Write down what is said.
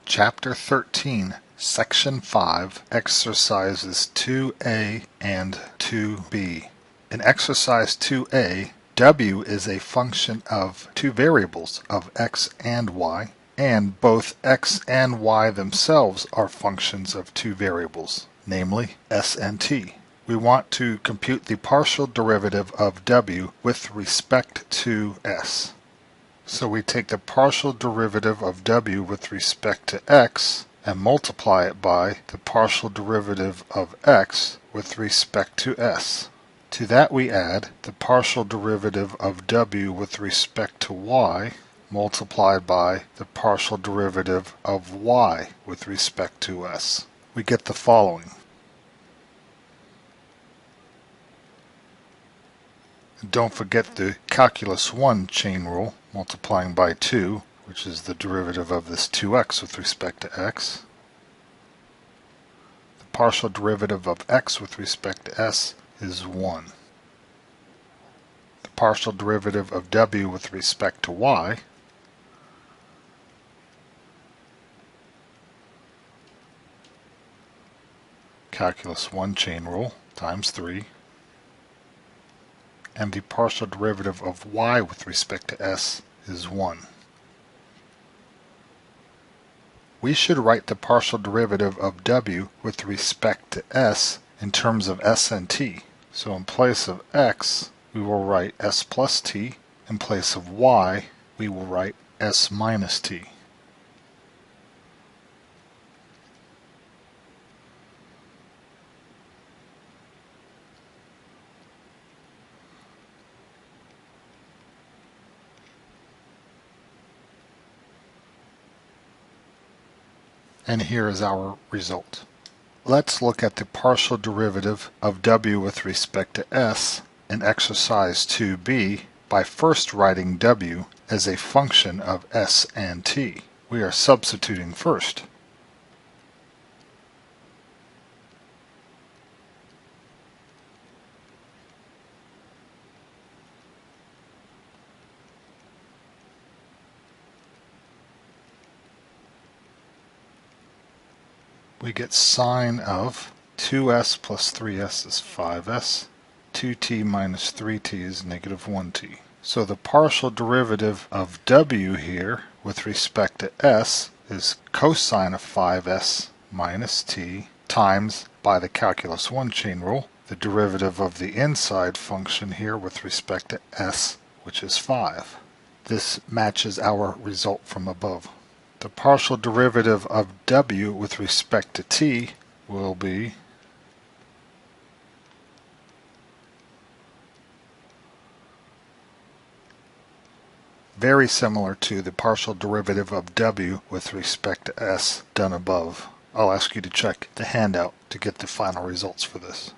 Chapter 13, Section 5, Exercises 2A and 2B. In Exercise 2A, W is a function of two variables of x and y, and both x and y themselves are functions of two variables, namely s and t. We want to compute the partial derivative of w with respect to s. So we take the partial derivative of w with respect to x and multiply it by the partial derivative of x with respect to s. To that we add the partial derivative of w with respect to y multiplied by the partial derivative of y with respect to s. We get the following. Don't forget the calculus 1 chain rule, multiplying by 2, which is the derivative of this 2x with respect to x. The partial derivative of x with respect to s is 1. The partial derivative of w with respect to y calculus 1 chain rule times 3. And the partial derivative of y with respect to s is 1. We should write the partial derivative of w with respect to s in terms of s and t. So in place of x, we will write s plus t. In place of y, we will write s minus t. And here is our result. Let's look at the partial derivative of w with respect to s in exercise 2b by first writing w as a function of s and t. We are substituting first. We get sine of 2s plus 3s is 5s, 2t minus 3t is negative 1t. So the partial derivative of w here with respect to s is cosine of 5s minus t times, by the calculus 1 chain rule, the derivative of the inside function here with respect to s, which is 5. This matches our result from above. The partial derivative of w with respect to t will be very similar to the partial derivative of w with respect to s done above. I'll ask you to check the handout to get the final results for this.